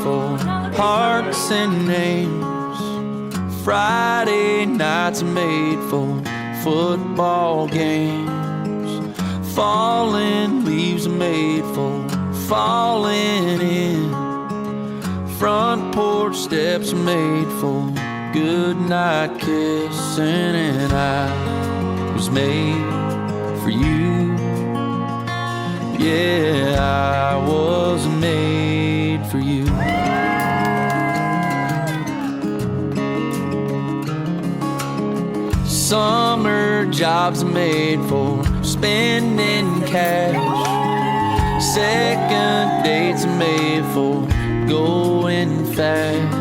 for hearts and names. Friday nights are made for football games. Falling leaves are made for falling in. Front porch steps are made for good night kissing. And I was made for you. Yeah, I was made for you. Summer jobs are made for spending cash. Second dates are made for going fast.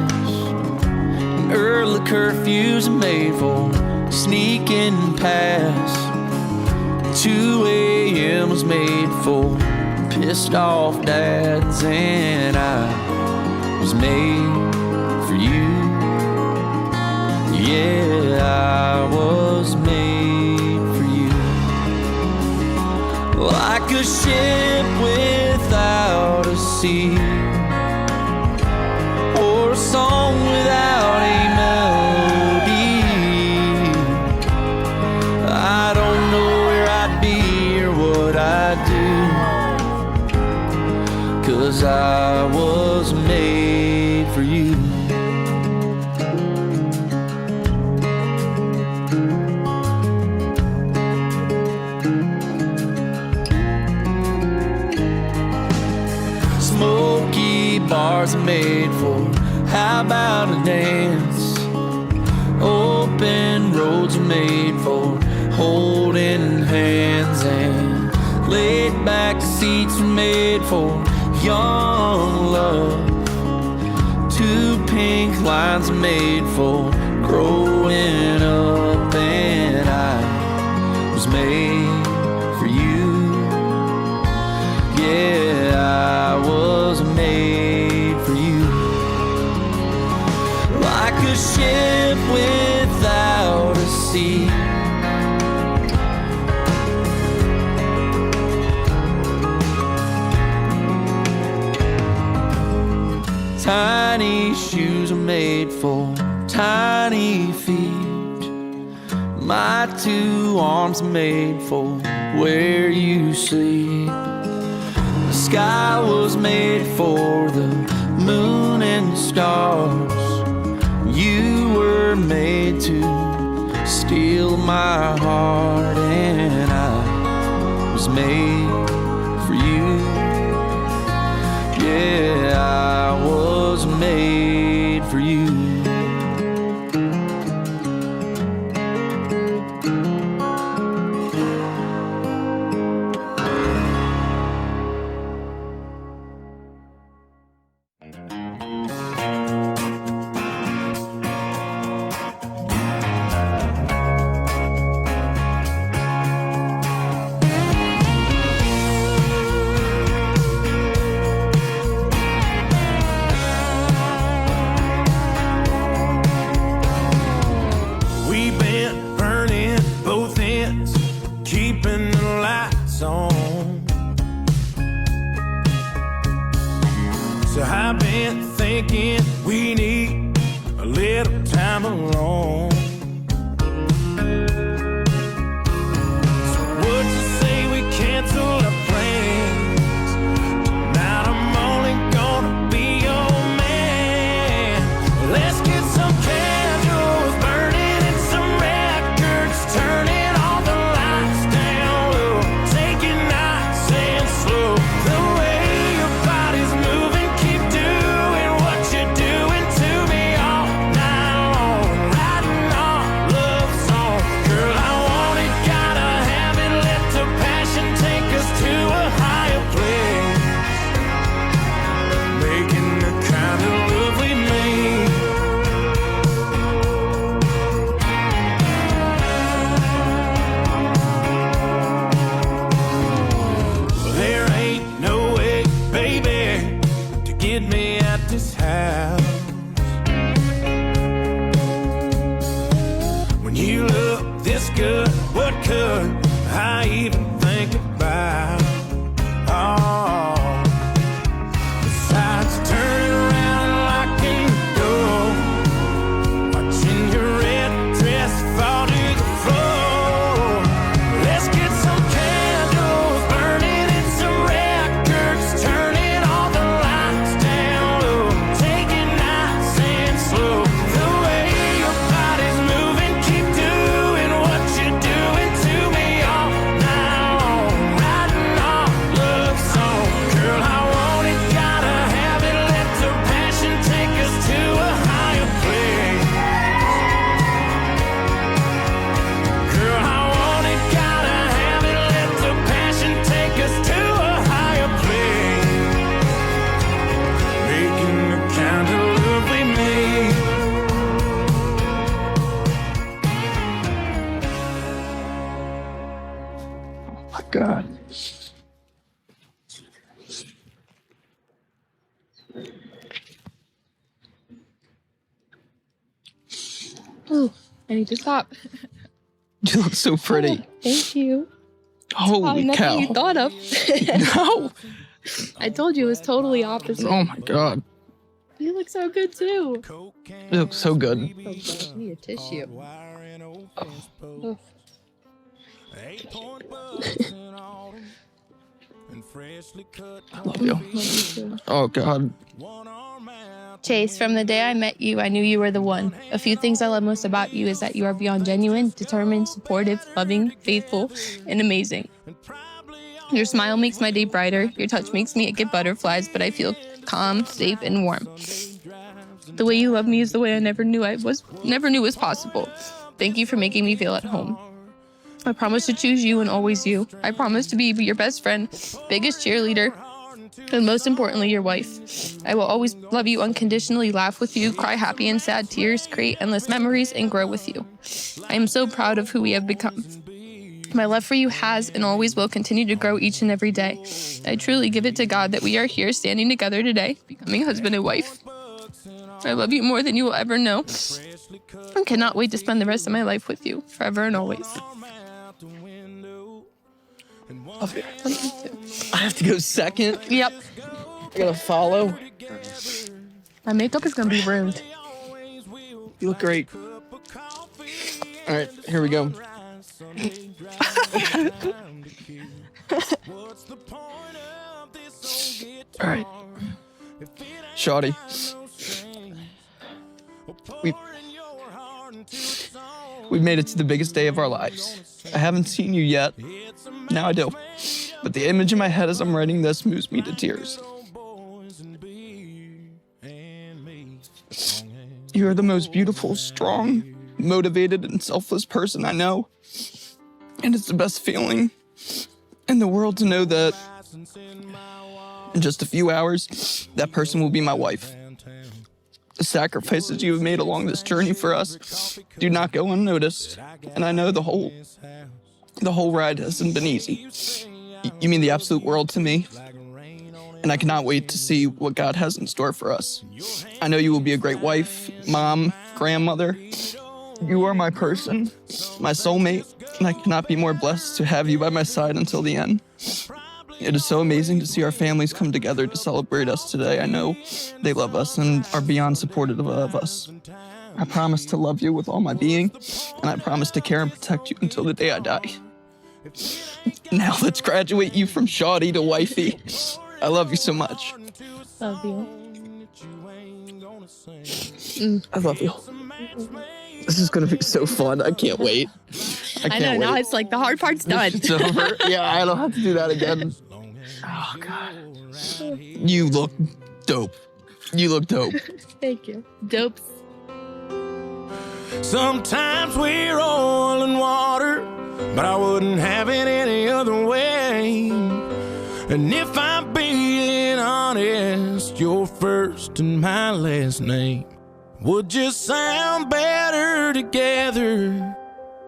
And early curfews are made for sneaking past. 2 a.m. was made for pissed off dads. And I was made for you. Yeah, I was made for you. Like a ship without a sea, or a song without a melody. I don't know where I'd be or what I'd do, 'cause I was made for you. Bars are made for how about a dance. Open roads are made for holding hands. And laid back seats are made for young love. 2 pink lines are made for growing up. And I was made for you. Yeah, I was made for you. Like a ship without a sea, tiny shoes are made for tiny feet. My 2 arms are made for where you sleep. The sky was made for the moon and stars. You were made to steal my heart. And I was made for you. Yeah, I was made for you. Riding on Oh, I need to stop. You look so pretty. Oh, thank you. Holy nothing cow. you thought of. No. I told you it was totally opposite. Oh my God. You look so good too. You look so good. Oh gosh, I need a tissue. Oh. Love you. Love you too. Oh God. Chase, from the day I met you, I knew you were the one. A few things I love most about you is that you are beyond genuine, determined, supportive, loving, faithful, and amazing. Your smile makes my day brighter. Your touch makes me get butterflies, but I feel calm, safe, and warm. The way you love me is the way I never knew was possible. Thank you for making me feel at home. I promise to choose you and always you. I promise to be your best friend, biggest cheerleader, and most importantly, your wife. I will always love you unconditionally, laugh with you, cry happy and sad tears, create endless memories, and grow with you. I am so proud of who we have become. My love for you has and always will continue to grow each and every day. I truly give it to God that we are here standing together today, becoming husband and wife. I love you more than you will ever know. I cannot wait to spend the rest of my life with you, forever and always. Love you. I have to go second. Yep. I gotta follow. My makeup is gonna be ruined. You look great. All right, here we go. All right. Shawty. We've made it to the biggest day of our lives. I haven't seen you yet. Now I do. But the image in my head as I'm writing this moves me to tears. You are the most beautiful, strong, motivated, and selfless person I know. And it's the best feeling in the world to know that in just a few hours, that person will be my wife. The sacrifices you have made along this journey for us do not go unnoticed, and I know the whole ride hasn't been easy. You mean the absolute world to me, and I cannot wait to see what God has in store for us. I know you will be a great wife, mom, grandmother. You are my person, my soulmate, and I cannot be more blessed to have you by my side until the end. It is so amazing to see our families come together to celebrate us today. I know they love us and are beyond supportive of us. I promise to love you with all my being, and I promise to care and protect you until the day I die. Now let's graduate you from Shawty to wifey. I love you so much. Love you. I love you. This is gonna be so fun. I can't wait. I know, now it's like the hard part's done. It's over. Yeah, I don't have to do that again. Oh, God. You look dope. You look dope. Thank you. Dope. Sometimes we're oil and water, but I wouldn't have it any other way. And if I'm being honest, your first and my last name would just sound better together,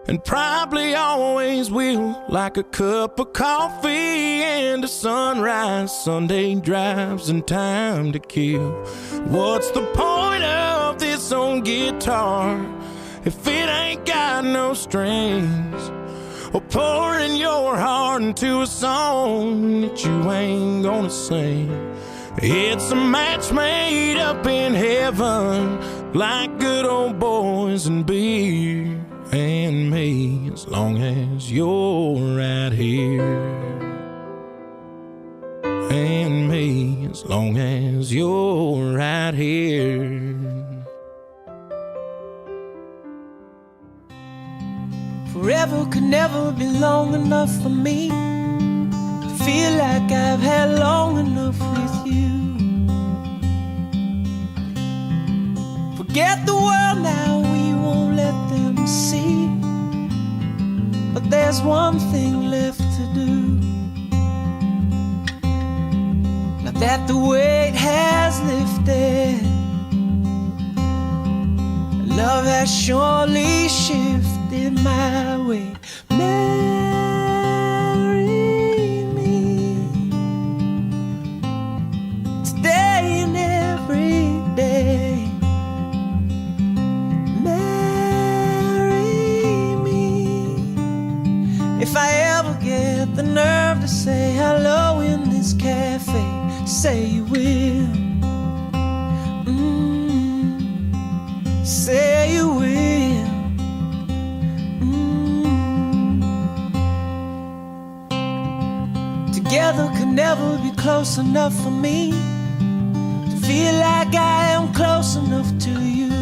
and probably always will, like a cup of coffee and a sunrise, Sunday drives and time to kill. What's the point of this old guitar if it ain't got no strings? Or pouring your heart into a song that you ain't gonna sing. It's a match made up in heaven, like good old boys and beer and me, as long as you're right here. And me, as long as you're right here. Forever could never be long enough for me to feel like I've had long enough with you. Forget the world now, we won't let them see. But there's one thing left to do. Now that the weight has lifted, love has surely shifted my way. Marry me today and every day. Marry say you will. Say you will. Together could never be close enough for me to feel like I am close enough to you.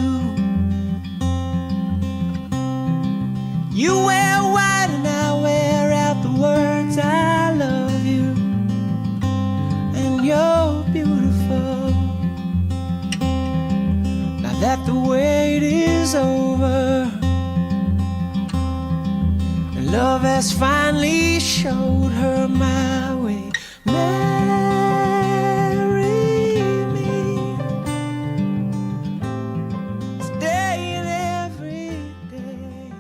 You wear white and I wear out the words I love you, and you're beautiful. Now that the wait is over and love has finally showed her my way, marry me today and every day.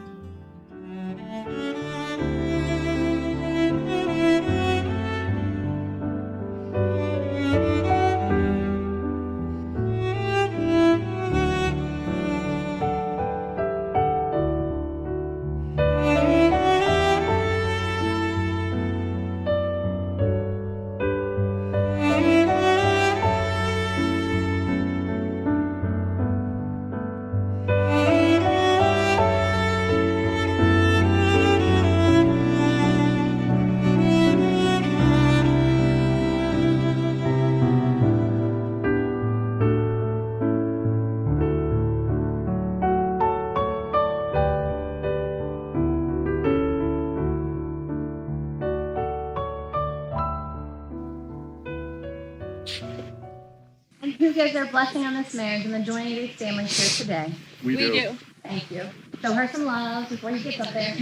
And who gives their blessing on this marriage and the joining of these families here today? We do. Thank you. Show her some love before you get up there.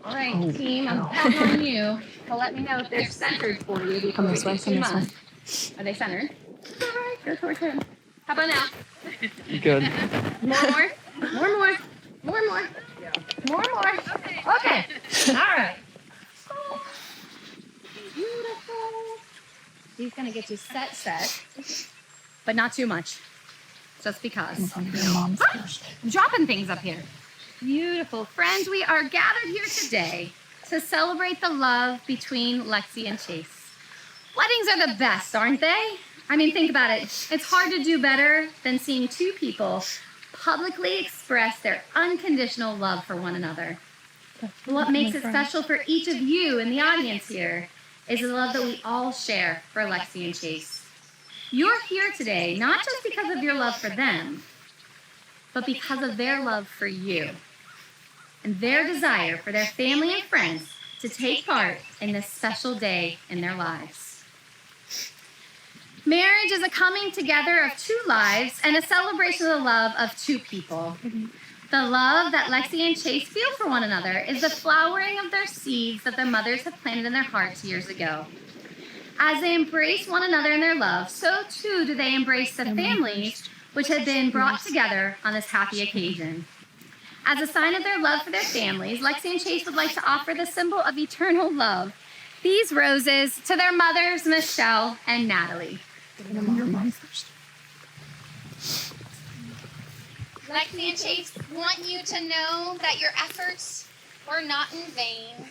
All right, team, I'm counting on you to let me know if they're centered for you. Come this way, come this way. Are they centered? All right, go towards him. How about now? Good. More. Okay. All right. Beautiful. He's gonna get you set, but not too much. Just because. I'm dropping things up here. Beautiful. Friends, we are gathered here today to celebrate the love between Lexi and Chase. Weddings are the best, aren't they? I mean, think about it. It's hard to do better than seeing two people publicly express their unconditional love for one another. What makes it special for each of you in the audience here is the love that we all share for Lexi and Chase. You're here today not just because of your love for them, but because of their love for you and their desire for their family and friends to take part in this special day in their lives. Marriage is a coming together of two lives and a celebration of the love of two people. The love that Lexi and Chase feel for one another is the flowering of their seeds that their mothers have planted in their hearts years ago. As they embrace one another in their love, so too do they embrace the families which have been brought together on this happy occasion. As a sign of their love for their families, Lexi and Chase would like to offer the symbol of eternal love, these roses, to their mothers, Michelle and Natalie. Your mom first. Lexi and Chase want you to know that your efforts were not in vain,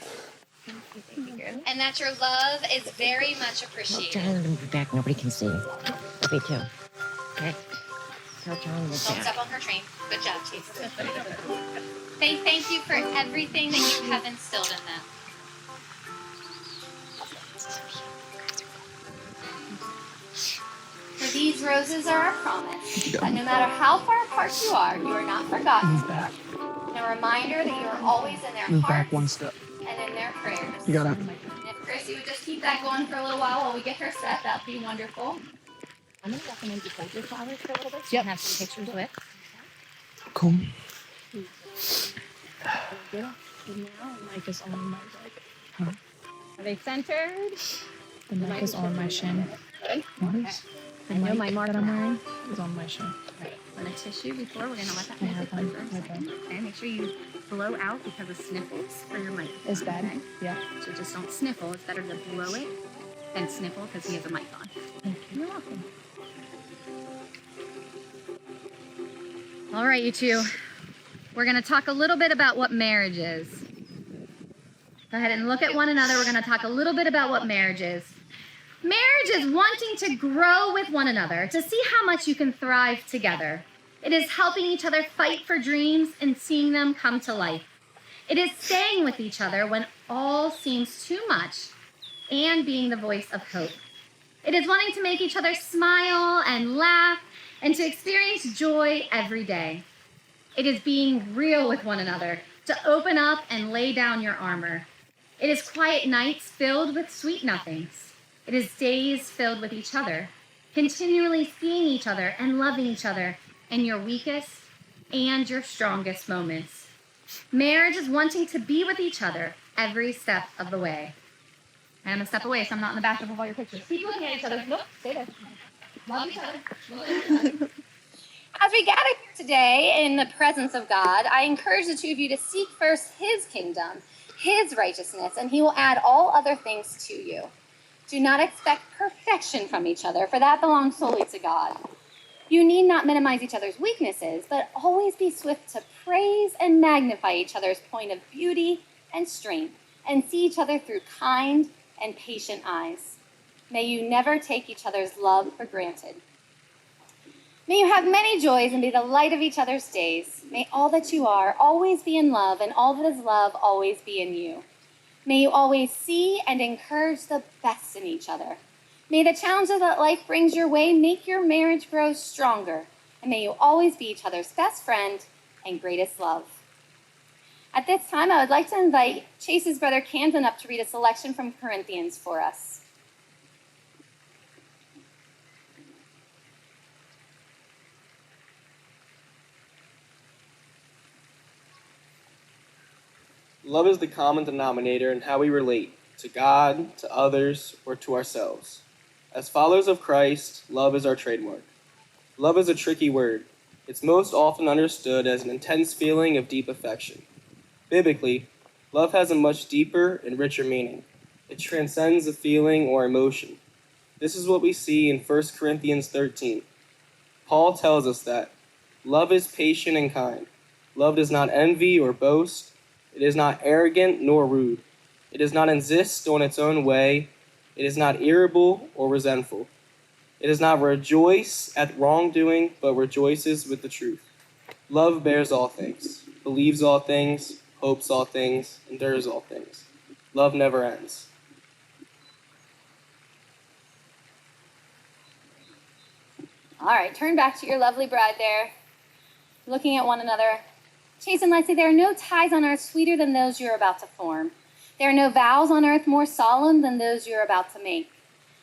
and that your love is very much appreciated. Tell him to move back. Nobody can see. Me too. Okay. Tell him to move Don't back. step on her train. Good job, Chase. Thank you for everything that you have instilled in them. For these roses are our promise that no matter how far apart you are not forgotten. Move back. And a reminder that you are always in their Move hearts back one step. and in their prayers. You got it. And if Chris, you would just keep that going for a little while we get her set, that'd be wonderful. I'm going to recommend you hold your flowers for a little bit so you can have some pictures with. Cool. Now, mic is on my leg. Huh? Are they centered? The mic is on my shin. Good. What is? The I know mic my mark that I'm wearing is on my shin. On a tissue before, we're gonna let that music play for a second. Okay, make sure you blow out because of sniffles for your mic. Is bad. Okay? Yeah. So just don't sniffle. It's better to blow it than sniffle because he has a mic on. You're welcome. All right, you two. We're gonna talk a little bit about what marriage is. Go ahead and look at one another. We're gonna talk a little bit about what marriage is. Marriage is wanting to grow with one another, to see how much you can thrive together. It is helping each other fight for dreams and seeing them come to life. It is staying with each other when all seems too much and being the voice of hope. It is wanting to make each other smile and laugh and to experience joy every day. It is being real with one another, to open up and lay down your armor. It is quiet nights filled with sweet nothings. It is days filled with each other, continually seeing each other and loving each other in your weakest and your strongest moments. Marriage is wanting to be with each other every step of the way. I'm going to step away so I'm not in the backdrop of all your pictures. Keep looking at each other. Nope, stay there. Love each other. As we gather here today in the presence of God, I encourage the two of you to seek first His kingdom, His righteousness, and He will add all other things to you. Do not expect perfection from each other, for that belongs solely to God. You need not minimize each other's weaknesses, but always be swift to praise and magnify each other's point of beauty and strength, and see each other through kind and patient eyes. May you never take each other's love for granted. May you have many joys and be the light of each other's days. May all that you are always be in love, and all that is love always be in you. May you always see and encourage the best in each other. May the challenges that life brings your way make your marriage grow stronger, and may you always be each other's best friend and greatest love. At this time, I would like to invite Chase's brother Camden up to read a selection from Corinthians for us. Love is the common denominator in how we relate to God, to others, or to ourselves. As followers of Christ, love is our trademark. Love is a tricky word. It's most often understood as an intense feeling of deep affection. Biblically, love has a much deeper and richer meaning. It transcends a feeling or emotion. This is what we see in 1 Corinthians 13. Paul tells us that love is patient and kind. Love does not envy or boast. It is not arrogant nor rude. It does not insist on its own way. It is not irritable or resentful. It does not rejoice at wrongdoing, but rejoices with the truth. Love bears all things, believes all things, hopes all things, endures all things. Love never ends. All right, turn back to your lovely bride there, looking at one another. Chase and Lexi, there are no ties on earth sweeter than those you're about to form. There are no vows on earth more solemn than those you're about to make.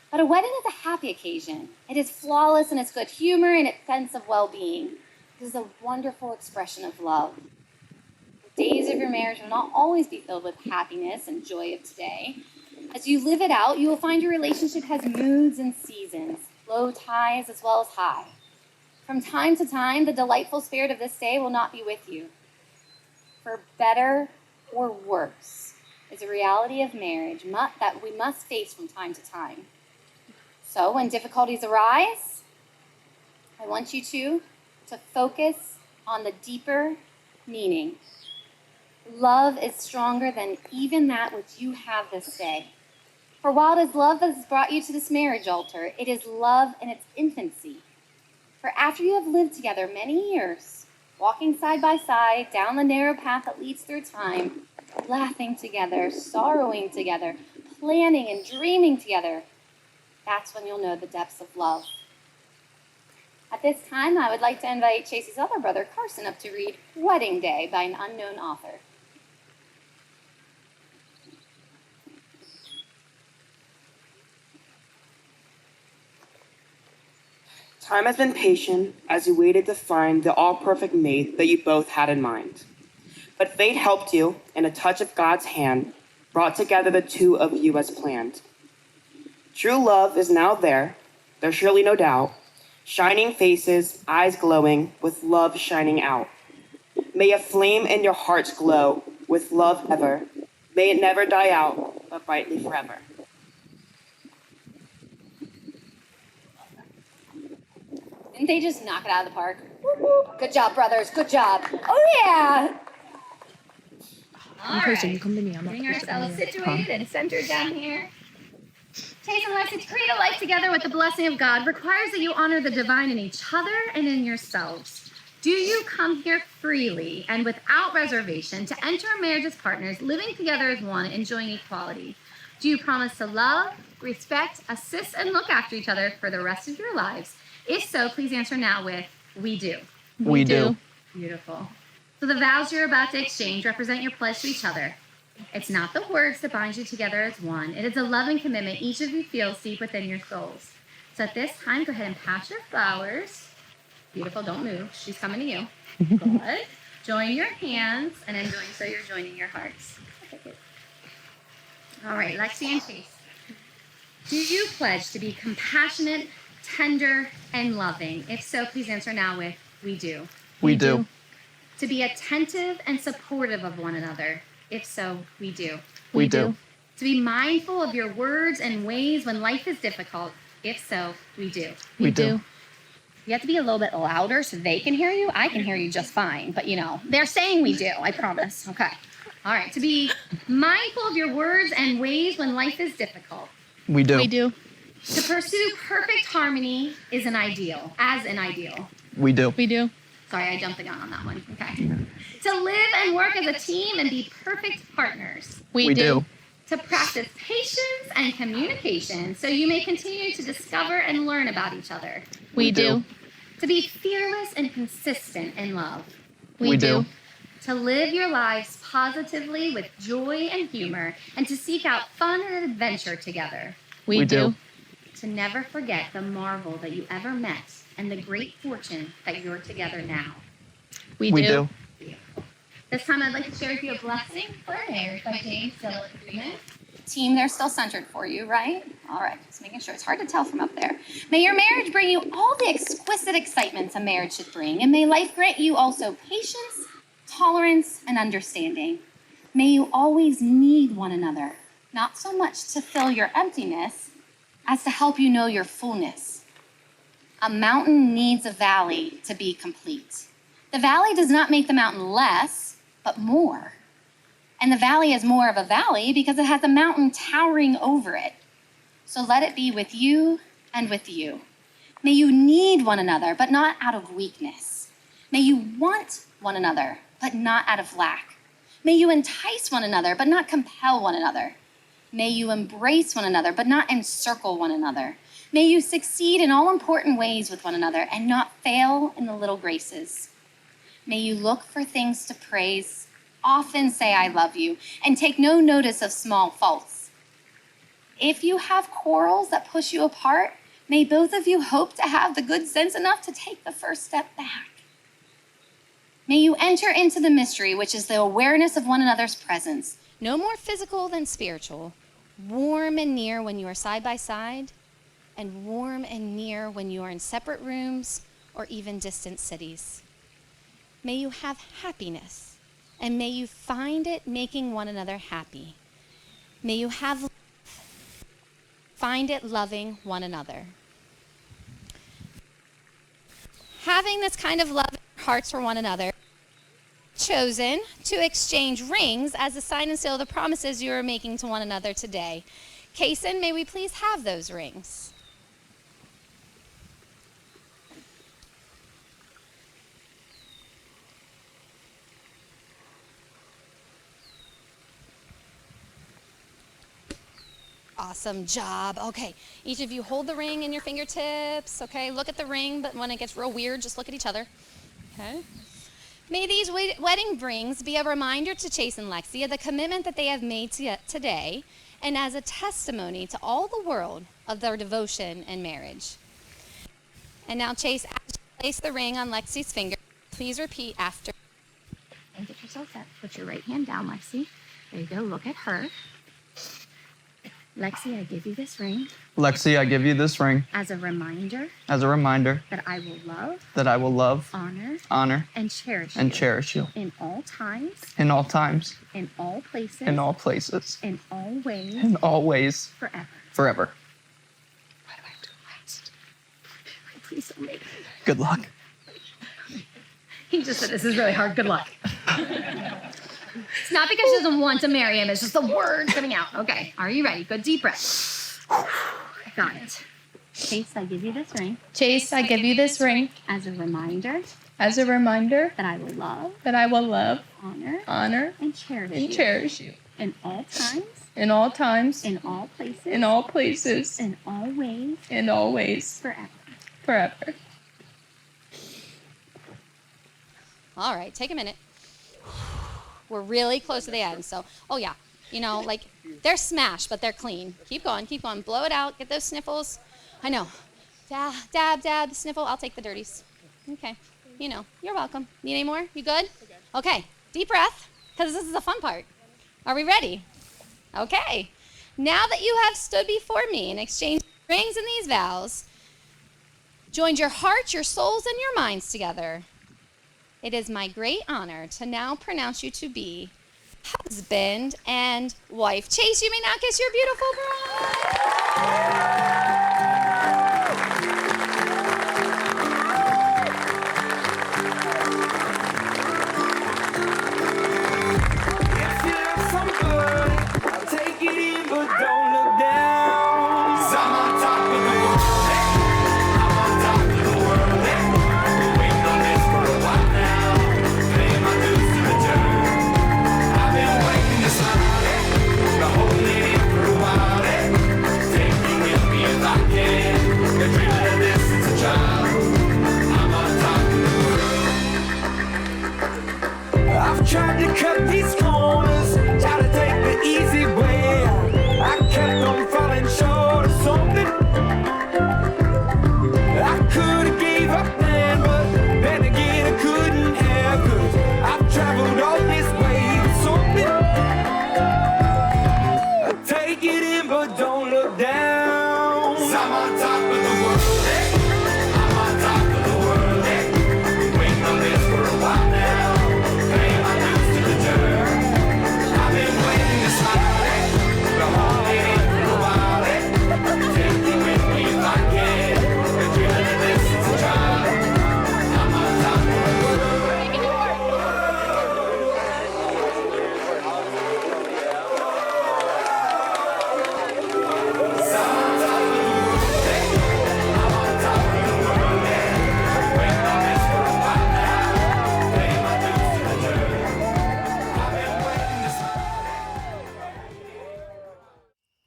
But a wedding is a happy occasion. It is flawless in its good humor and its sense of well-being. It is a wonderful expression of love. The days of your marriage will not always be filled with happiness and joy of today. As you live it out, you will find your relationship has moods and seasons, low tides as well as high. From time to time, the delightful spirit of this day will not be with you. For better or worse is a reality of marriage that we must face from time to time. So when difficulties arise, I want you to focus on the deeper meaning. Love is stronger than even that which you have this day. For while it is love that has brought you to this marriage altar, it is love in its infancy. For after you have lived together many years, walking side by side down the narrow path that leads through time, laughing together, sorrowing together, planning and dreaming together, that's when you'll know the depths of love. At this time, I would like to invite Chase's other brother, Carson, up to read Wedding Day by an unknown author. Time has been patient as you waited to find the all-perfect mate that you both had in mind. But fate helped you, and a touch of God's hand brought together the two of you as planned. True love is now there, there's surely no doubt, Shining faces, eyes glowing, with love shining out. May a flame in your hearts glow, with love ever. May it never die out, but brightly forever. Didn't they just knock it out of the park? Good job, brothers. Good job. Oh, yeah. All right. Getting ourselves situated and centered down here. Chase and Lexi, to create a life together with the blessing of God requires that you honor the divine in each other and in yourselves. Do you come here freely and without reservation to enter a marriage as partners, living together as one, enjoying equality? Do you promise to love, respect, assist, and look after each other for the rest of your lives? If so, please answer now with, we do. We do. Beautiful. So the vows you're about to exchange represent your pledge to each other. It's not the words that bind you together as one. It is a loving commitment each of you feels deep within your souls. So at this time, go ahead and pass your flowers. Beautiful, don't move. She's coming to you. Good. Join your hands, and in doing so, you're joining your hearts. Okay, good. All right, Lexi and Chase. Do you pledge to be compassionate, tender, and loving? If so, please answer now with, we do. We do. To be attentive and supportive of one another? If so, we do. We do. To be mindful of your words and ways when life is difficult? If so, we do. We do. You have to be a little bit louder so they can hear you. I can hear you just fine, but they're saying we do, I promise. Okay. All right. To be mindful of your words and ways when life is difficult? We do. We do. To pursue perfect harmony is an ideal, as an ideal? We do. We do. Sorry, I jumped the gun on that one. Okay. To live and work as a team and be perfect partners? We do. To practice patience and communication so you may continue to discover and learn about each other? We do. To be fearless and consistent in love? We do. To live your lives positively with joy and humor and to seek out fun and adventure together? We do. To never forget the marvel that you ever met and the great fortune that you're together now? We We do. do. This time I'd like to share with you a blessing for a marriage by James TLIC Media. Team, they're still centered for you, right? All right, just making sure. It's hard to tell from up there. May your marriage bring you all the exquisite excitements a marriage should bring, and may life grant you also patience, tolerance, and understanding. May you always need one another, not so much to fill your emptiness as to help you know your fullness. A mountain needs a valley to be complete. The valley does not make the mountain less, but more. And the valley is more of a valley because it has a mountain towering over it. So let it be with you and with you. May you need one another, but not out of weakness. May you want one another, but not out of lack. May you entice one another, but not compel one another. May you embrace one another, but not encircle one another. May you succeed in all important ways with one another and not fail in the little graces. May you look for things to praise, often say I love you, and take no notice of small faults. If you have quarrels that push you apart, may both of you hope to have the good sense enough to take the first step back. May you enter into the mystery, which is the awareness of one another's presence. No more physical than spiritual, warm and near when you are side by side, and warm and near when you are in separate rooms or even distant cities. May you have happiness, and may you find it making one another happy. May you find it loving one another. Having this kind of love in your hearts for one another, chosen to exchange rings as a sign and seal of the promises you are making to one another today. Kason, may we please have those rings? Awesome job. Okay, each of you hold the ring in your fingertips. Okay, look at the ring, but when it gets real weird, just look at each other. Okay. May these wedding rings be a reminder to Chase and Lexi of the commitment that they have made today and as a testimony to all the world of their devotion and marriage. And now, Chase, as you place the ring on Lexi's finger, please repeat after. And get yourself set. Put your right hand down, Lexi. There you go. Look at her. Lexi, I give you this ring Lexi, I give you this ring as a reminder as a reminder that I will love, honor, and cherish you in all times, in all times, in all places, in all places, in all ways, forever. forever. What do I do next? Please don't make me. Good luck. He just said, this is really hard. Good luck. It's not because she doesn't want to marry him. It's just the word coming out. Okay. Are you ready? Good deep breath. Got it. Chase, I give you this ring Chase, I give you this ring as a reminder as a reminder that I will love, honor, and cherish you in all times, in all times, in all places, in all places, in all ways, forever. forever. All right, take a minute. We're really close to the end, so, oh yeah, you know, like, they're smashed, but they're clean. Keep going, blow it out, get those sniffles. I know, dab, sniffle, I'll take the dirties. Okay, you know, you're welcome. Need any more? You good? Okay, deep breath, because this is the fun part. Are we ready? Okay, now that you have stood before me and exchanged rings and these vows, joined your hearts, your souls, and your minds together, it is my great honor to now pronounce you to be husband and wife. Chase, you may now kiss your beautiful bride. Tried to cut these corners, tried to take the easy way out. I kept on falling short of something. I could have gave up then, but then again I couldn't have, 'cause I've traveled all this way for something. Take it in, but don't look down. 'Cause I'm on top of the world. I'm on top of the world. Been waiting on this for a while now.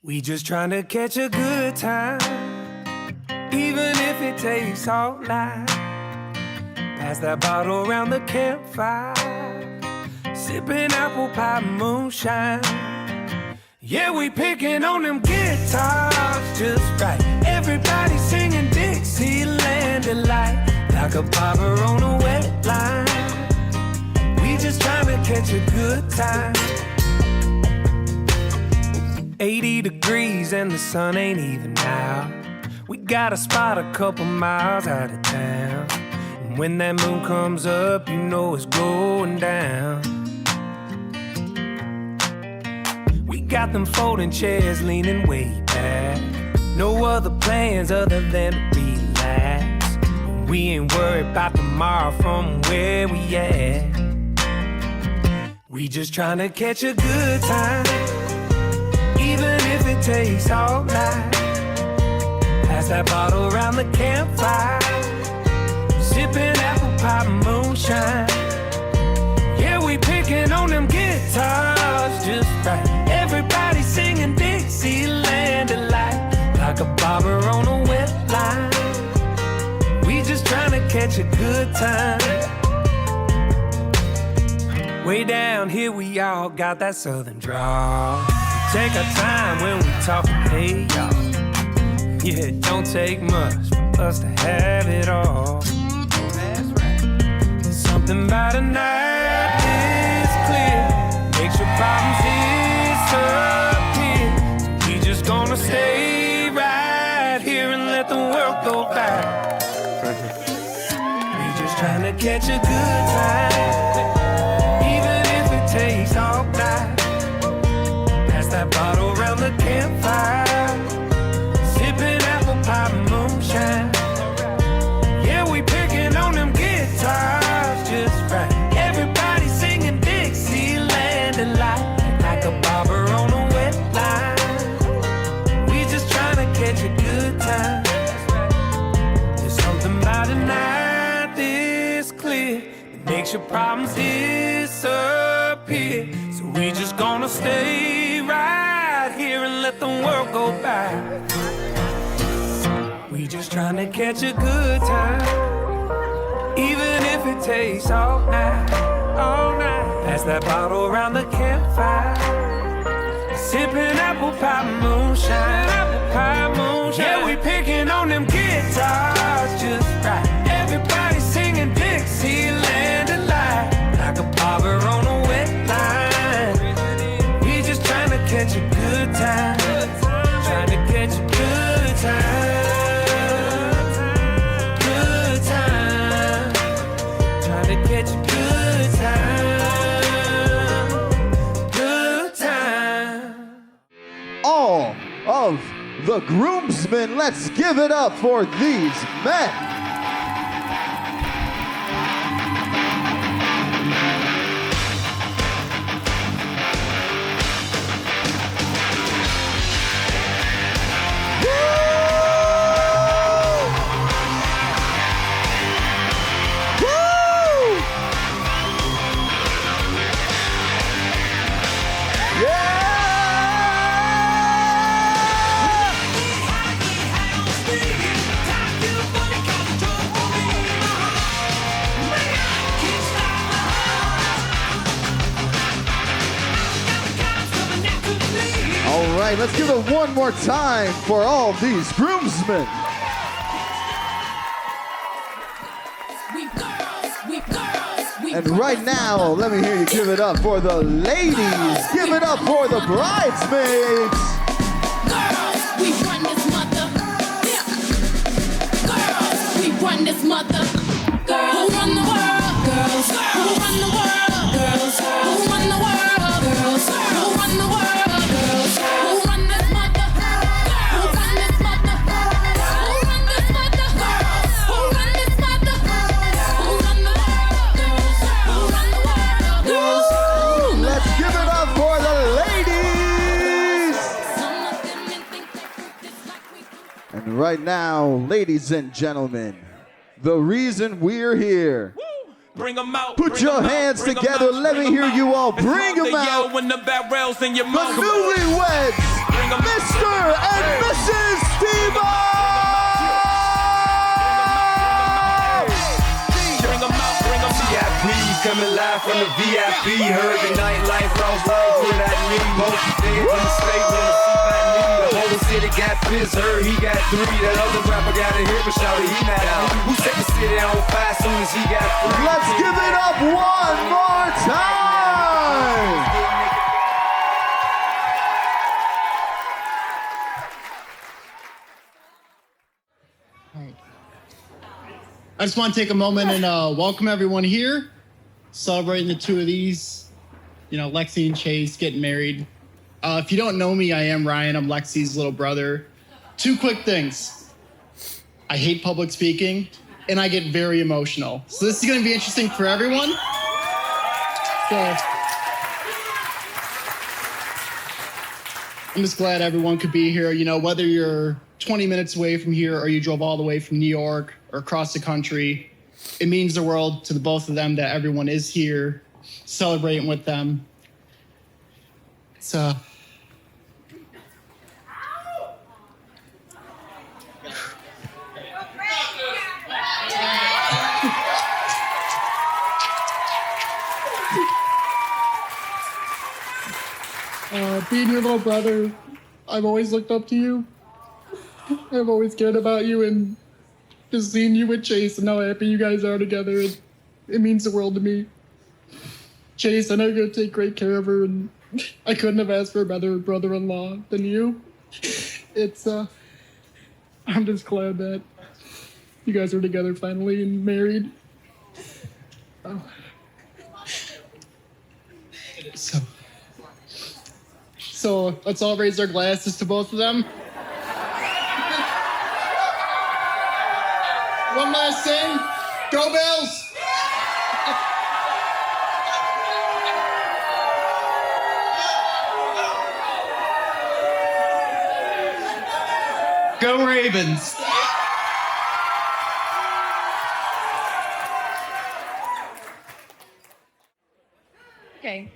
We just trying to catch a good time, even if it takes all night. Pass that bottle around the campfire, sipping apple pie moonshine. Yeah, we picking on them guitars just right. Everybody singing Dixieland delight, like a bobber on a wet line. We just trying to catch a good time. 80 degrees and the sun ain't even out. We got a spot a couple miles out of town. And when that moon comes up, you know it's going down. We got them folding chairs leaning way back. No other plans other than to relax. We ain't worried about tomorrow from where we at. We just trying to catch a good time, even if it takes all night. Pass that bottle around the campfire, sipping apple pie moonshine. Yeah, we picking on them guitars just right. Everybody singing Dixieland delight, like a bobber on a wet line. We just trying to catch a good time. Way down here we all got that southern drawl. Take our time when we talk, hey y'all. Yeah, it don't take much for us to have it all. That's right. Something about a night is clear, makes your problems disappear. So we just gonna let the world go by. We just trying to catch a good time, even if it takes all night. Pass that bottle around the campfire, sipping apple pie moonshine. Yeah, we picking on them guitars just right. Everybody singing Dixieland and like a bobber on a wet line. We just trying to catch a good time. There's something about a night this clear that makes your problems disappear. So we just gonna stay right here and let the world go by. We just trying to catch a good time, even if it takes all night, all night. Pass that bottle around the campfire, sipping apple pie moonshine, apple pie moonshine. Yeah, we picking on them guitars just right. Everybody singing Dixieland delight, like a bobber on a wet line. We just trying to catch a good time, trying to catch a good time. Catch a good time, good time. All of the groomsmen, let's give it up for these men. All right, let's give it one more time for all these groomsmen. And right now, let me hear you give it up for the ladies. Give it up for the bridesmaids. Girls, we run this mother. Yeah. Girls, we run this mother. Girls, who run the world? Girls, who run the world? Girls, who run the world? Girls, who run the world? Girls, who run this mother? Who run this mother? Who run this mother? Who run this mother? Who run the world? Girls, who run the world? Girls, let's give it up for the ladies. And right now, ladies and gentlemen, the reason we're here. Bring them out. Put your hands together. Let me hear you all. Bring them out. When the barrels in your The mouth. newlyweds, Mr. and Mrs. Steve-O! Bring them out, bring them out. VIP coming live from the VIP. Heard the nightlife, Rolls Royce, what I need. Most dead in the state, wanna see by me. The whole city got pissed, heard he got 3. That other rapper got it here, but shawty, he not out. Who set the city on fire soon as he got 3? Let's give it up one more time! I just want to take a moment and welcome everyone here, celebrating the two of these, Lexi and Chase getting married. If you don't know me, I am Ryan. I'm Lexi's little brother. 2 quick things. I hate public speaking, and I get very emotional. So this is going to be interesting for everyone. So I'm just glad everyone could be here. Whether you're 20 minutes away from here or you drove all the way from New York or across the country, it means the world to the both of them that everyone is here celebrating with them. It's being your little brother, I've always looked up to you. I've always cared about you, and just seeing you with Chase and how happy you guys are together, it means the world to me. Chase, I know you're gonna take great care of her, and I couldn't have asked for a better brother-in-law than you. I I'm just glad that you guys are together finally and married. Oh. So let's all raise our glasses to both of them. One last thing. Go Bills! Go Ravens! Okay.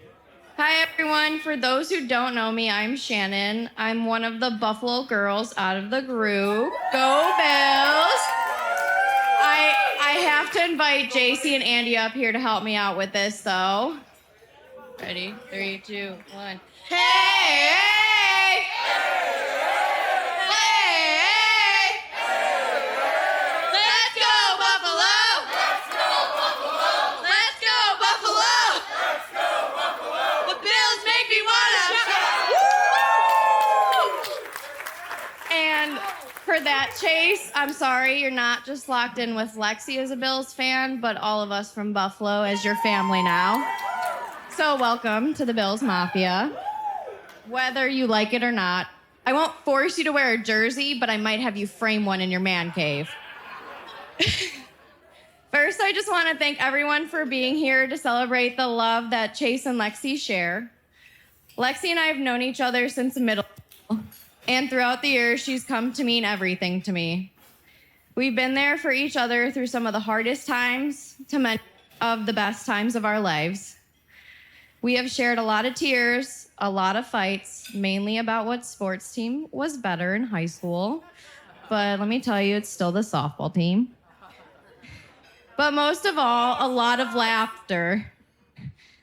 Hi, everyone. For those who don't know me, I'm Shannon. I'm one of the Buffalo girls out of the group. Go Bills! I have to invite JC and Andy up here to help me out with this, though. Ready? 3, 2, 1. Hey! Hey! Hey! Let's go, Buffalo! Let's go, Buffalo! Let's go, Buffalo! Let's go, Buffalo! The Bills make me wanna. And for that, Chase, I'm sorry you're not just locked in with Lexi as a Bills fan, but all of us from Buffalo as your family now. So welcome to the Bills Mafia. Whether you like it or not, I won't force you to wear a jersey, but I might have you frame one in your man cave. First, I just want to thank everyone for being here to celebrate the love that Chase and Lexi share. Lexi and I have known each other since the middle school, and throughout the years, she's come to mean everything to me. We've been there for each other through some of the hardest times to many of the best times of our lives. We have shared a lot of tears, a lot of fights, mainly about what sports team was better in high school. But let me tell you, it's still the softball team. But most of all, a lot of laughter.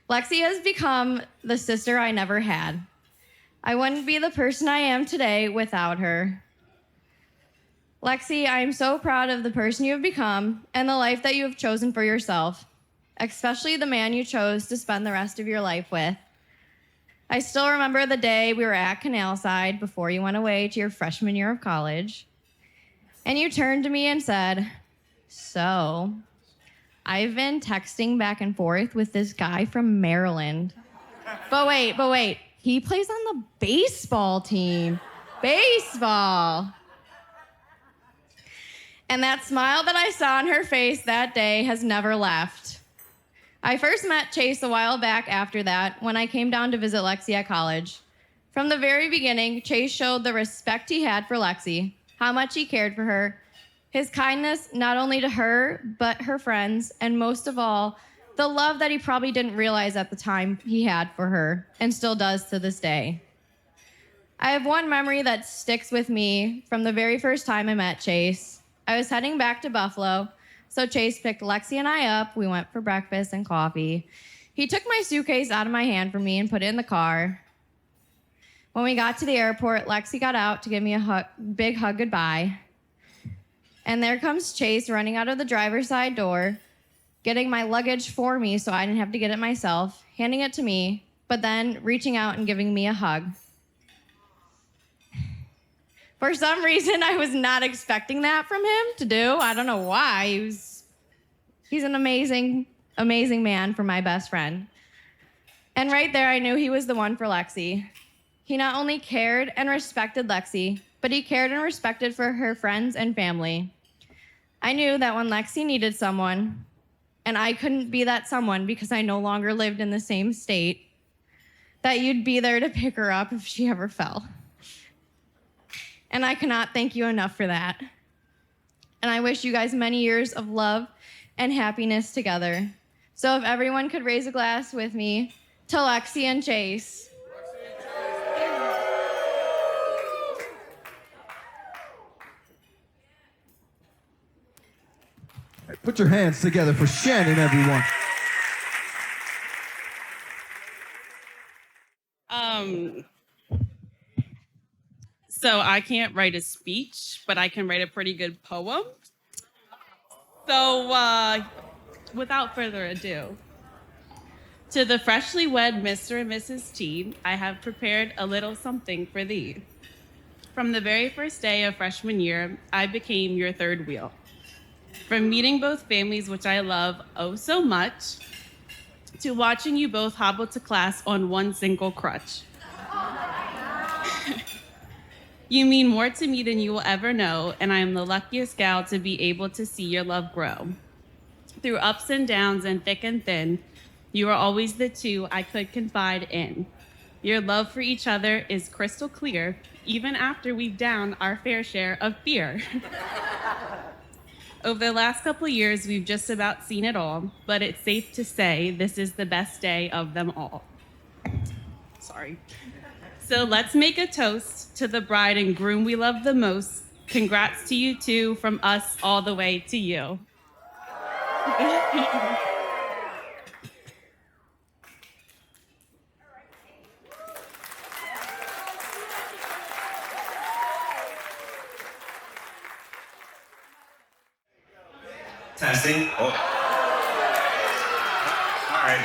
Lexi has become the sister I never had. I wouldn't be the person I am today without her. Lexi, I am so proud of the person you have become and the life that you have chosen for yourself, especially the man you chose to spend the rest of your life with. I still remember the day we were at Canalside before you went away to your freshman year of college, and you turned to me and said, "So, I've been texting back and forth with this guy from Maryland. But wait, he plays on the baseball team. Baseball." And that smile that I saw on her face that day has never left. I first met Chase a while back after that when I came down to visit Lexi at college. From the very beginning, Chase showed the respect he had for Lexi, how much he cared for her, his kindness not only to her, but her friends, and most of all, the love that he probably didn't realize at the time he had for her, and still does to this day. I have one memory that sticks with me from the very first time I met Chase. I was heading back to Buffalo, so Chase picked Lexi and I up. We went for breakfast and coffee. He took my suitcase out of my hand for me and put it in the car. When we got to the airport, Lexi got out to give me a big hug goodbye. And there comes Chase running out of the driver's side door, getting my luggage for me so I didn't have to get it myself, handing it to me, but then reaching out and giving me a hug. For some reason, I was not expecting that from him to do. I don't know why. He's an amazing, amazing man for my best friend. And right there, I knew he was the one for Lexi. He not only cared and respected Lexi, but he cared and respected for her friends and family. I knew that when Lexi needed someone, and I couldn't be that someone because I no longer lived in the same state, that you'd be there to pick her up if she ever fell. And I cannot thank you enough for that. And I wish you guys many years of love and happiness together. So if everyone could raise a glass with me to Lexi and Chase. Put your hands together for Shannon, everyone. So I can't write a speech, but I can write a pretty good poem. So without further ado, to the freshly wed Mr. and Mrs. T, I have prepared a little something for thee. From the very first day of freshman year, I became your third wheel. From meeting both families, which I love oh so much, to watching you both hobble to class on one single crutch. You mean more to me than you will ever know, and I am the luckiest gal to be able to see your love grow. Through ups and downs and thick and thin, you are always the two I could confide in. Your love for each other is crystal clear, even after we've downed our fair share of fear. Over the last couple of years, we've just about seen it all, but it's safe to say this is the best day of them all. Sorry. So let's make a toast to the bride and groom we love the most. Congrats to you two, from us all the way to you. Testing. Oh. All right.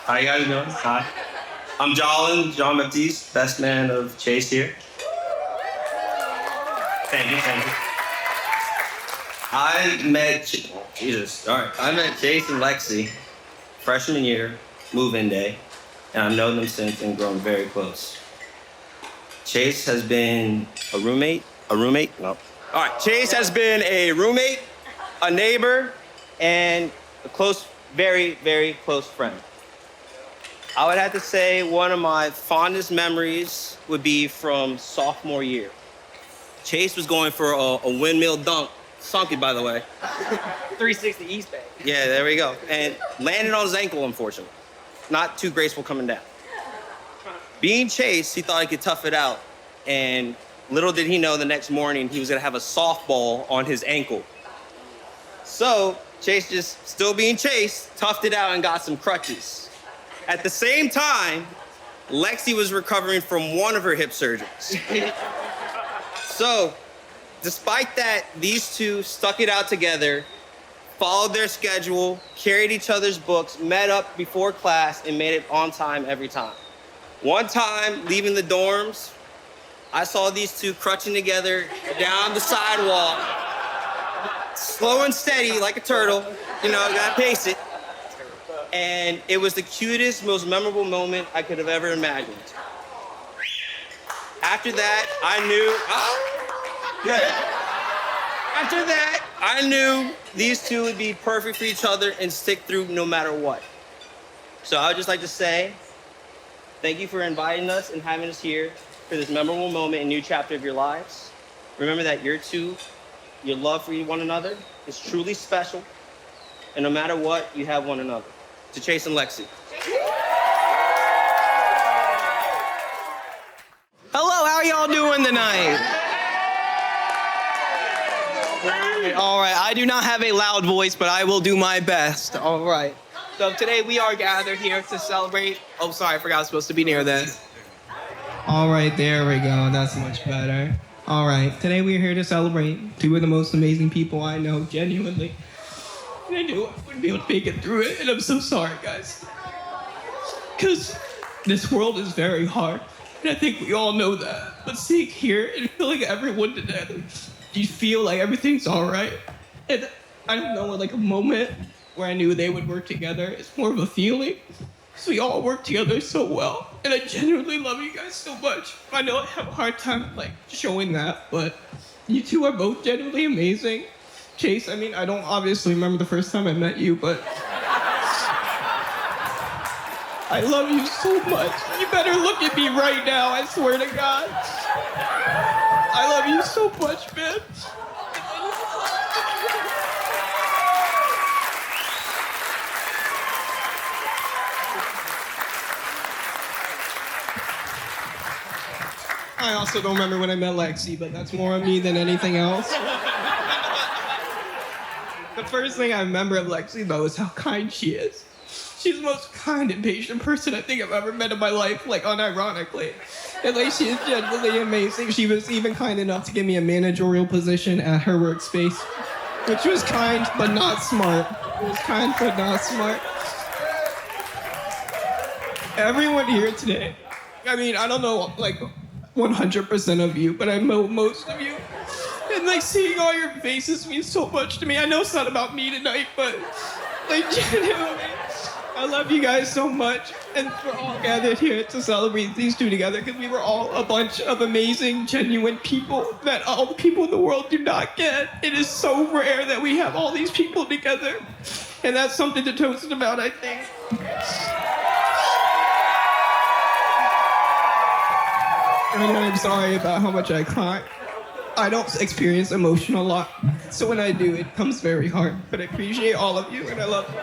How you guys doing? Hi. I'm John Baptiste, best man of Chase here. Thank you. I met Chase and Lexi freshman year, move-in day, and I've known them since and grown very close. Chase has been a roommate? No. All right, Chase has been a roommate, a neighbor, and a close, very, very close friend. I would have to say one of my fondest memories would be from sophomore year. Chase was going for a windmill dunk, sunk it, by the way. 360 East Bay. Yeah, there we go. And landed on his ankle, unfortunately. Not too graceful coming down. Being Chase, he thought he could tough it out. And little did he know the next morning he was gonna have a softball on his ankle. So Chase, just still being Chase, toughed it out and got some crutches. At the same time, Lexi was recovering from one of her hip surgeries. So, despite that, these two stuck it out together, followed their schedule, carried each other's books, met up before class, and made it on time every time. One time, leaving the dorms, I saw these two crutching together down the sidewalk, slow and steady like a turtle, you gotta pace it. And it was the cutest, most memorable moment I could have ever imagined. After that, I knew these two would be perfect for each other and stick through no matter what. So I would just like to say, thank you for inviting us and having us here for this memorable moment and new chapter of your lives. Remember that your love for one another is truly special. And no matter what, you have one another. To Chase and Lexi. Hello, how are y'all doing tonight? All right, I do not have a loud voice, but I will do my best. All right. So today we are gathered here to celebrate. Oh, sorry, I forgot I was supposed to be near this. All right, there we go. That's much better. All right, today we are here to celebrate two of the most amazing people I know, genuinely. And I knew I wouldn't be able to make it through it, and I'm so sorry, guys. Because this world is very hard, and I think we all know that. But seeing here and feeling everyone together, you feel like everything's all right. And I don't know, like a moment where I knew they would work together. It's more of a feeling. So we all work together so well, and I genuinely love you guys so much. I know I have a hard time showing that, but you two are both genuinely amazing. Chase, I don't obviously remember the first time I met you, but I love you so much. You better look at me right now, I swear to God. I love you so much, man. I also don't remember when I met Lexi, but that's more on me than anything else. The first thing I remember of Lexi, though, is how kind she is. She's the most kind and patient person I think I've ever met in my life, unironically. And she is genuinely amazing. She was even kind enough to give me a managerial position at her workspace, which was kind but not smart. It was kind but not smart. Everyone here today, I don't know, 100% of you, but I know most of you. And like seeing all your faces means so much to me. I know it's not about me tonight, but like genuinely, I love you guys so much. And we're all gathered here to celebrate these two together because we were all a bunch of amazing, genuine people that all the people in the world do not get. It is so rare that we have all these people together. And that's something to toast about, I think. And I'm sorry about how much I cry. I don't experience emotion a lot, so when I do, it comes very hard. But I appreciate all of you, and I love you.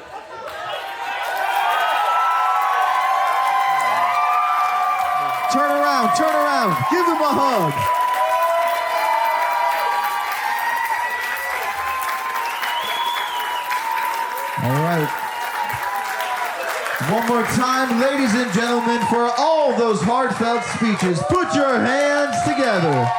Turn around, give him a hug. All right. One more time, ladies and gentlemen, for all those heartfelt speeches, put your hands together.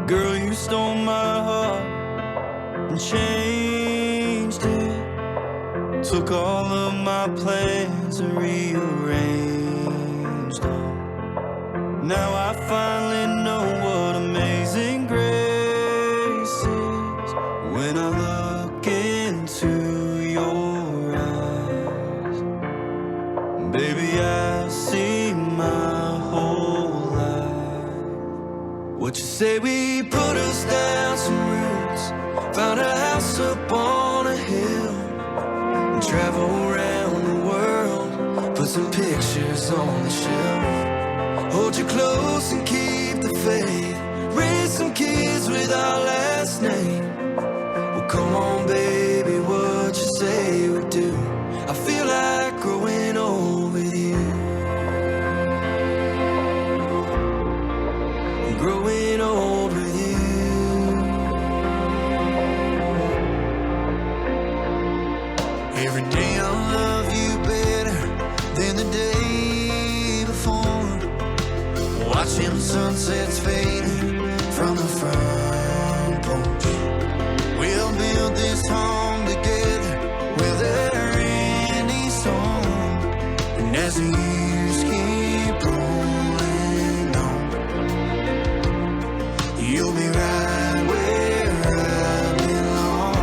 Girl, you stole my heart and changed it. Took all of my plans and rearranged them. Now I finally know what amazing grace is. When I look into your eyes, baby, I see my whole life. What you say, we put us down some roots, found a house up on a hill, and travel around the world, put some pictures on the shelf. Hold you close and keep the faith, raise some kids with our last name. Well, come on, baby, what you say we do? I feel like growing old with you. Growing old with you. Every day I love you better than the day before. Watching sunsets fading from the front porch. We'll build this home together, weather any storm. And as the years keep rolling on, you'll be right where I belong.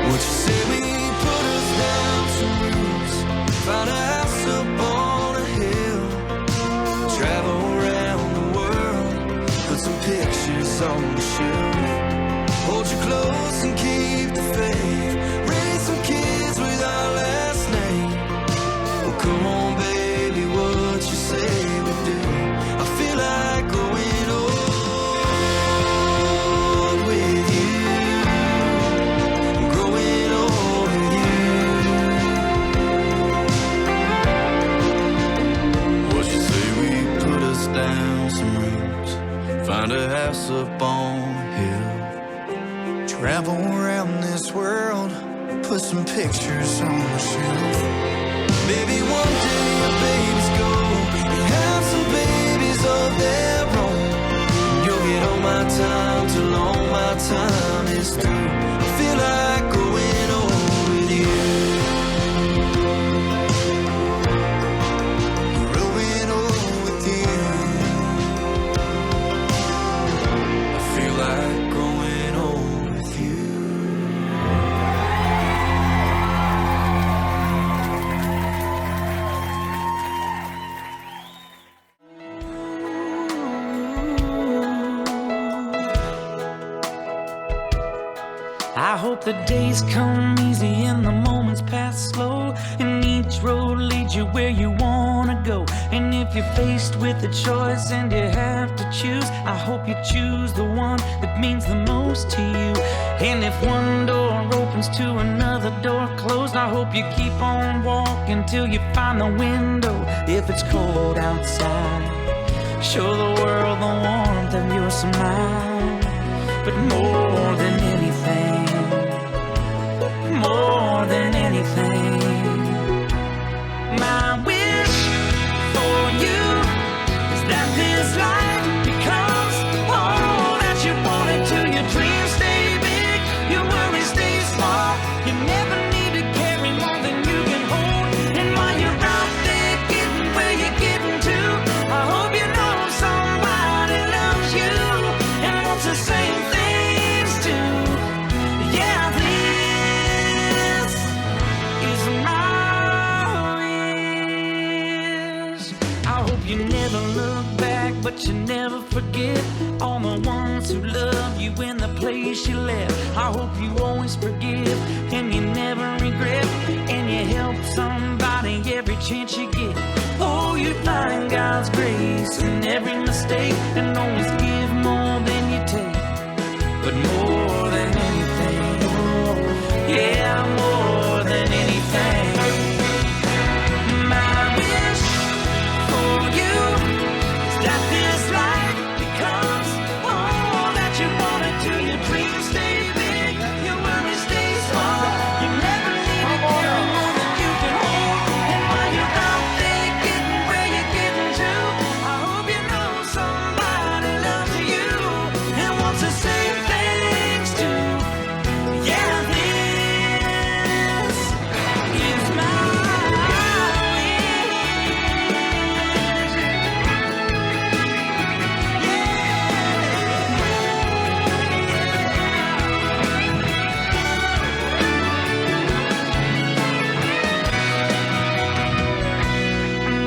What you say, we put us down some roots, found a house up on a hill, travel around the world, put some pictures on the shelf. Hold you close and keep the faith, raise some kids with our last name. Well, come on, baby, what you say we do? I feel like growing old with you. Growing old with you. What you say, we put us down some roots, find a house up on a hill, travel around this world, put some pictures on the shelf. Maybe one day our babies go and have some babies of their own. You'll get all my time till all my time is through. I feel like growing old with you. Growing old with you. I feel like growing old with you. I hope the days come easy and the moments pass slow, and each road leads you where you wanna go. And if you're faced with a choice and you have to choose, I hope you choose the one that means the most to you. And if one door opens to another door closed, I hope you keep on walking till you find the window. If it's cold outside, show the world the warmth of your smile. But more than anything, more than anything, my wish for you you never forget all the ones who love you in the place you left. I hope you always forgive and you never regret, and you help somebody every chance you get. Oh, you find God's grace in every mistake, and always give more than you take. But more than anything, yeah, more than anything, my wish for you is that this life becomes all that you wanted to. Your dreams stay big, your worries stay small. You never need to carry more than you can hold. And while you're out there getting where you're getting to, I hope you know somebody loves you and wants to say thanks to. Yeah, this is my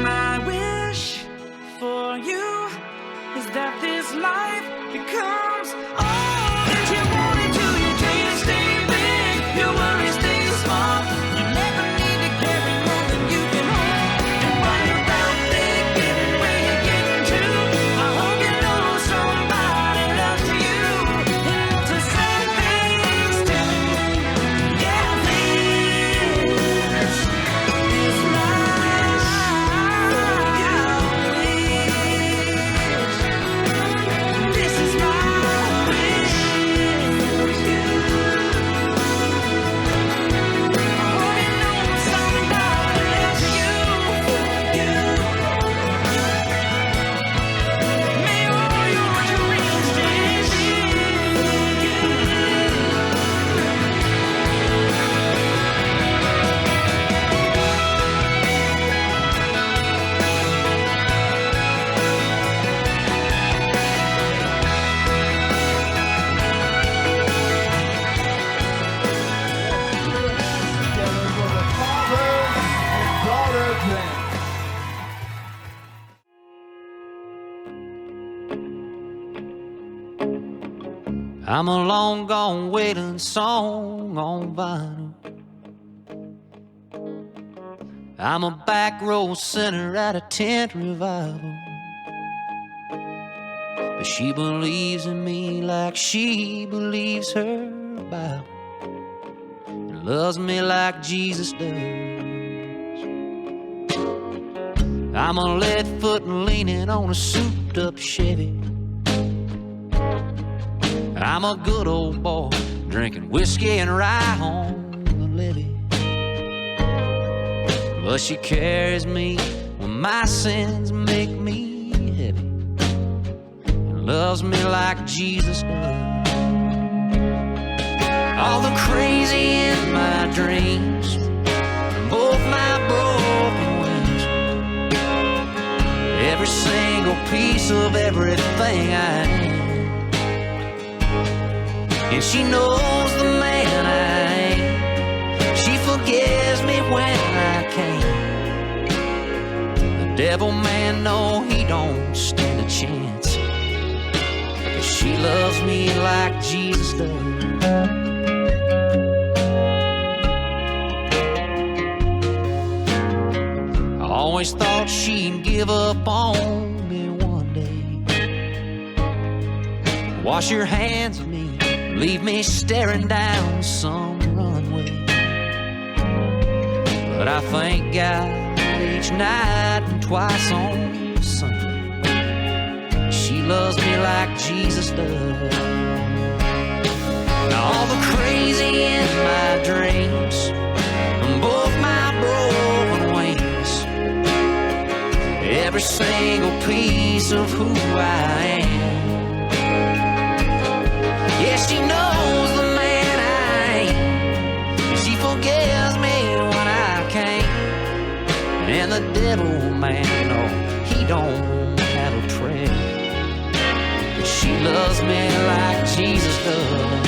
My wish for you is that this life becomes all that you wanted to. Your dreams stay big, your worries stay small. You never need to carry more than you can hold. And while you're out there getting where you're getting to, I hope you know somebody loves you and wants to say thanks to. Yeah, this is my This is my wish for you. I hope you know somebody loves you. May all your dreams stay I'm a long gone waiting song on vinyl. I'm a back row sinner at a tent revival. But she believes in me like she believes her Bible, and loves me like Jesus does. I'm a lead foot and leaning on a souped up Chevy. I'm a good old boy, drinking whiskey and rye on the levee. But she carries me when my sins make me heavy, and loves me like Jesus does. All the crazy in my dreams, and both my broken wings, every single piece of everything I am. And she knows the man I am. She forgives me when I can't. The devil man, no, he don't stand a chance. But she loves me like Jesus does. I always thought she'd give up on me one day. Wash your hands of me, leave me staring down some runway. But I thank God each night and twice on Sunday. She loves me like Jesus does. Now all the crazy in my dreams, and both my broken wings, every single piece of who I am. Yeah, she knows the man I am. She forgives me when I can't. And the devil man, no, he don't have a prayer. But she loves me like Jesus does.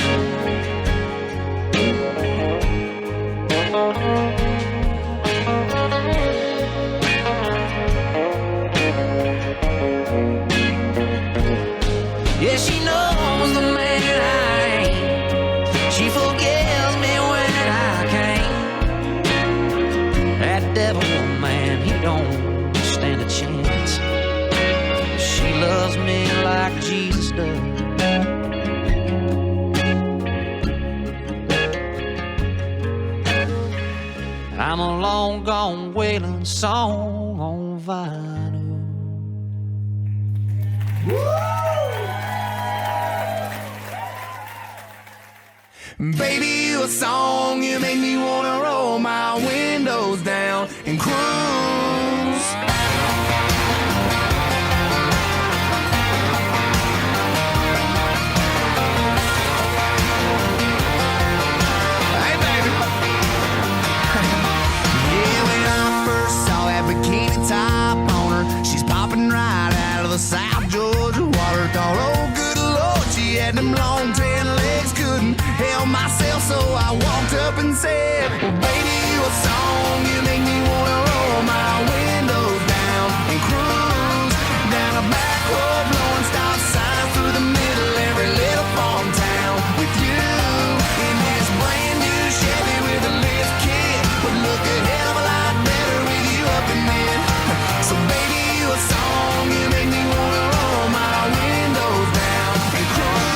I'm a long gone wailing song on vinyl. Baby, you a song, you make me wanna roll my windows down and cruise. Hey, baby. Yeah, when I first saw that bikini top on her, she's popping right out of the South Georgia water. Thought, oh, good Lord, she had them long tan legs, couldn't help myself, so I walked up and said, well, baby, you a song, you make me wanna roll my windows down and cruise down a back road, blowing stop signs through the middle every little farm town with you in this brand new Chevy with a lift kit. Would look a hell of a lot better with you up in it. So baby, you a song, you make me wanna roll my windows down and cruise.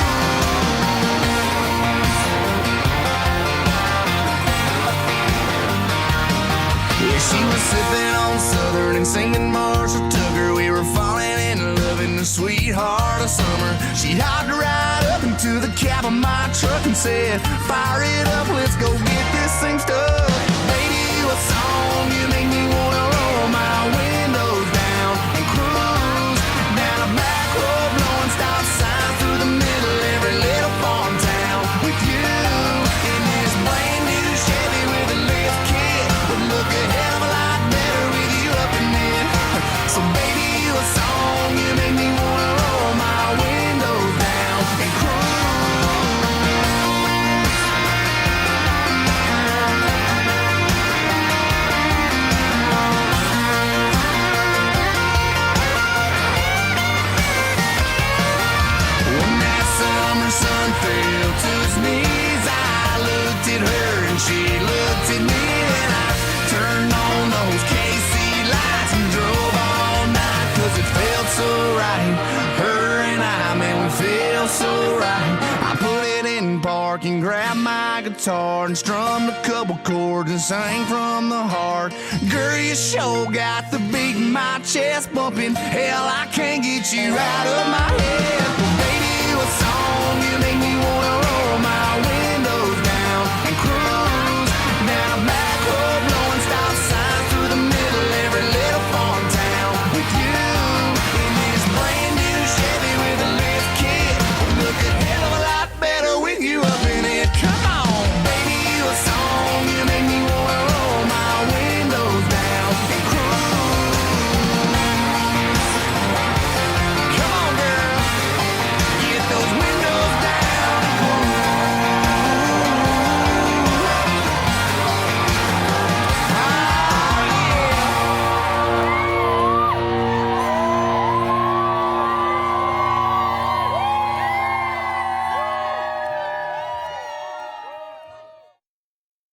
Yeah, she was sipping on Southern and singing Marshall Tucker. We were falling in love in the sweetheart of summer. She hopped right up into the cab of my truck and said, fire it up, let's go get this thing stuck. Baby, you a song, you make me wanna roll my windows down and cruise down a back road, blowing stop signs through the middle every little farm town with you in this brand new Chevy with a lift kit. Would look a hell of a lot better with you up in it. So baby, you a song, you make me wanna roll my windows down and cruise. When that summer sun fell to its knees, I looked at her and she looked at me, and I turned on those KC lights and drove all night, 'cause it felt so right. Her and I, man, we feel so right. I put it in park and grabbed my guitar and strummed a couple chords and sang from the heart. Girl, you sure got the beat in my chest bumping. Hell, I can't get you out of my head. Well, baby, you a song, you make me